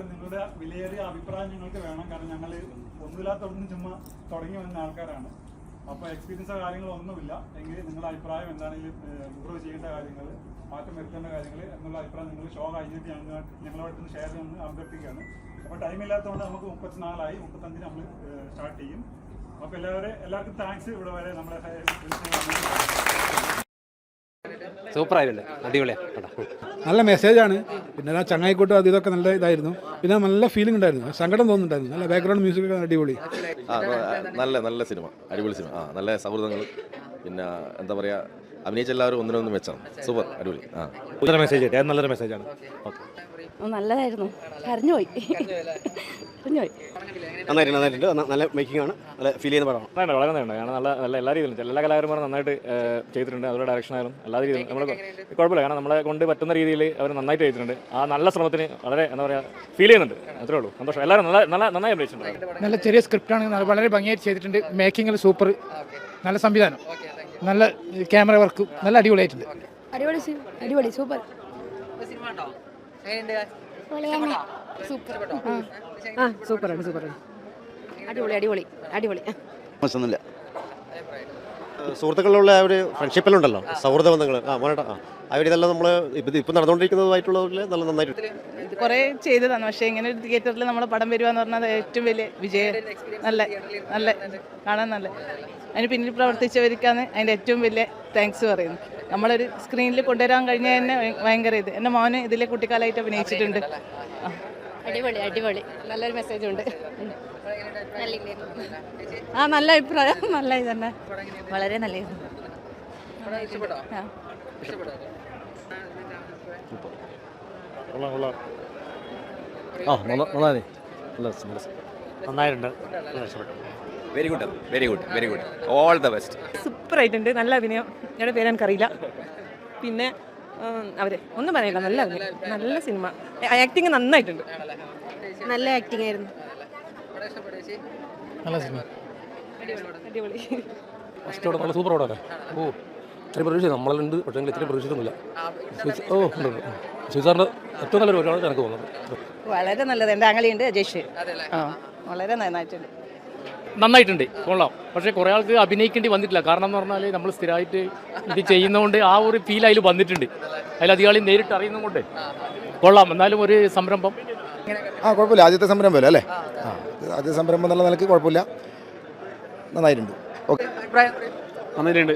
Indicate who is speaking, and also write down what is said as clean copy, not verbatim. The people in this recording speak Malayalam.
Speaker 1: നിങ്ങളുടെ വിലയേറിയ അഭിപ്രായം ഞങ്ങൾക്ക് വേണം. കാരണം ഞങ്ങൾ ഒന്നുമില്ലാത്തൊന്നും ചുമ്മാ തുടങ്ങി വന്ന ആൾക്കാരാണ്. അപ്പോൾ എക്സ്പീരിയൻസോ കാര്യങ്ങളോ ഒന്നുമില്ല. എങ്കിൽ നിങ്ങളുടെ അഭിപ്രായം എന്താണെങ്കിലും ഇമ്പ്രൂവ് ചെയ്യേണ്ട കാര്യങ്ങൾ, മാറ്റം വരുത്തേണ്ട കാര്യങ്ങൾ എന്നുള്ള അഭിപ്രായം നിങ്ങൾ ഷോ കഴിഞ്ഞിട്ട് ഞങ്ങളുമായിട്ട് ഷെയർ ചെയ്യുമെന്ന് അഭ്യർത്ഥിക്കുകയാണ്. അപ്പോൾ ടൈം ഇല്ലാത്തതുകൊണ്ട് നമുക്ക് 34 35 നമ്മൾ സ്റ്റാർട്ട് ചെയ്യും. അപ്പോൾ എല്ലാവർക്കും താങ്ക്സ്. ഇവിടെ വരെ നമ്മളെ
Speaker 2: സൂപ്പറായില്ലേ, അടിപൊളിയാണ്.
Speaker 3: നല്ല മെസ്സേജാണ്. പിന്നെ ആ ചങ്ങായിക്കോട്ടും അത് ഇതൊക്കെ നല്ല ഇതായിരുന്നു. പിന്നെ നല്ല ഫീലിംഗ് ഉണ്ടായിരുന്നു, സങ്കടം തോന്നുന്നുണ്ടായിരുന്നു. നല്ല ബാക്ക്ഗ്രൗണ്ട് മ്യൂസിക് അടിപൊളി.
Speaker 4: നല്ല സിനിമ, അടിപൊളി സിനിമ. നല്ല സൗഹൃദങ്ങൾ, പിന്നെ എന്താ പറയുക, അഭിനയിച്ച എല്ലാവരും ഒന്നിനൊന്നും മെച്ചാണ്. സൂപ്പർ, അടിപൊളി.
Speaker 2: നല്ലൊരു മെസ്സേജ്, നല്ലൊരു മെസ്സേജാണ്.
Speaker 5: നല്ലതായിരുന്നു. കരഞ്ഞുപോയി.
Speaker 2: നന്നായിട്ടുണ്ട്. നല്ല മേക്കിംഗ് ആണ്, നല്ല ഫീൽ ചെയ്യുന്ന പടമാണ്. വളരെ നന്നായിട്ടുണ്ട്. കാരണം നല്ല എല്ലാ രീതിയിലും എല്ലാ കലാകാരന്മാരും നന്നായിട്ട് ചെയ്തിട്ടുണ്ട്. അവരുടെ ഡയറക്ഷനായാലും എല്ലാ രീതിയിലും നമ്മൾ കുഴപ്പമില്ല. കാരണം നമ്മളെ കൊണ്ട് പറ്റുന്ന രീതിയിൽ അവർ നന്നായിട്ട് ചെയ്തിട്ടുണ്ട്. ആ നല്ല ശ്രമത്തിന് വളരെ എന്താ പറയുക ഫീൽ ചെയ്യുന്നുണ്ട്. അത്രേ ഉള്ളൂ. സന്തോഷം. എല്ലാവരും നന്നായി അഭിനയിച്ചിട്ടുണ്ട്.
Speaker 6: നല്ല ചെറിയ സ്ക്രിപ്റ്റാണ്, വളരെ ഭംഗിയായിട്ട് ചെയ്തിട്ടുണ്ട്. മേക്കിങ്ങിൽ സൂപ്പർ, നല്ല സംവിധാനം, നല്ല ക്യാമറ വർക്കും, നല്ല അടിപൊളിയായിട്ടുണ്ട്.
Speaker 5: അടിപൊളി സൂപ്പർ. സൂപ്പറാണ്. അടിപൊളി.
Speaker 2: മോശമൊന്നുമില്ല. സുഹൃത്തുക്കളുള്ള ഒരു ഫ്രണ്ട്ഷിപ്പിലുണ്ടല്ലോ, സൗഹൃദ ബന്ധങ്ങൾ അവരിതെല്ലാം നമ്മൾ ഇപ്പം നടന്നുകൊണ്ടിരിക്കുന്നതായിട്ടുള്ളതിൽ നല്ല നന്നായിട്ട്
Speaker 7: കുറേ ചെയ്തതാണ്. പക്ഷേ ഇങ്ങനെ ഒരു തിയേറ്ററിൽ നമ്മൾ പടം വരിക എന്ന് പറഞ്ഞാൽ ഏറ്റവും വലിയ വിജയം. നല്ല കാണാൻ നല്ല. അതിന് പിന്നിൽ പ്രവർത്തിച്ചവർക്കാണ് അതിൻ്റെ ഏറ്റവും വലിയ താങ്ക്സ് പറയുന്നത്. നമ്മളൊരു സ്ക്രീനിൽ കൊണ്ടുവരാൻ കഴിഞ്ഞ തന്നെ ഭയങ്കര ഇത്. എൻ്റെ മോന് ഇതിലെ കുട്ടിക്കാലമായിട്ട് അഭിനയിച്ചിട്ടുണ്ട്.
Speaker 5: അടിപൊളി. നല്ലൊരു മെസ്സേജ് ഉണ്ട്. നല്ല അഭിപ്രായം. നല്ല ഇത് തന്നെ, വളരെ നല്ലത്.
Speaker 2: നന്നായിട്ടുണ്ട്.
Speaker 4: Very good. All the best.
Speaker 8: സൂപ്പറായിട്ടുണ്ട്. നല്ല അഭിനയം. ഞങ്ങളുടെ പേര് എനിക്കറിയില്ല. പിന്നെ ഒന്നും പറയില്ല, നല്ല അഭിനയം, നല്ല സിനിമ. ആക്ടിങ് നന്നായിട്ടുണ്ട്.
Speaker 5: നല്ല ആക്ടിങ് ആയിരുന്നു.
Speaker 3: നല്ല സിനിമ,
Speaker 8: അടിപൊളി.
Speaker 3: നല്ല സൂപ്പർ പടമല്ലേ. ഇത്രയും പ്രതീക്ഷിച്ചു നമ്മളുണ്ട്, പക്ഷേ ഇത്രയും പ്രതീക്ഷിക്കുന്നില്ല. ഉണ്ട് സുസാറിൻ്റെ ഏറ്റവും നല്ലൊരു ഒരുപാട് എനിക്ക് തോന്നുന്നത്.
Speaker 7: വളരെ നല്ലത്. എൻ്റെ ആങ്ങളിയുണ്ട് അജേഷ്. വളരെ നന്നായിട്ടുണ്ട്.
Speaker 9: നന്നായിട്ടുണ്ട്, കൊള്ളാം. പക്ഷേ കുറേ ആൾക്ക് അഭിനയിക്കേണ്ടി വന്നിട്ടില്ല. കാരണം എന്ന് പറഞ്ഞാൽ നമ്മൾ സ്ഥിരമായിട്ട് ഇത് ചെയ്യുന്നതുകൊണ്ട് ആ ഒരു ഫീൽ അതിൽ വന്നിട്ടുണ്ട്. അതിലധികം നേരിട്ട് അറിയുന്നതുകൊണ്ട് കൊള്ളാം. എന്നാലും ഒരു സംരംഭം
Speaker 3: കുഴപ്പമില്ല. ആദ്യത്തെ സംരംഭമല്ലേ അല്ലേ? ആദ്യത്തെ സംരംഭം എന്നുള്ള നിലയ്ക്ക് കുഴപ്പമില്ല, നന്നായിട്ടുണ്ട്. ഓക്കെ,
Speaker 2: നന്നായിട്ടുണ്ട്.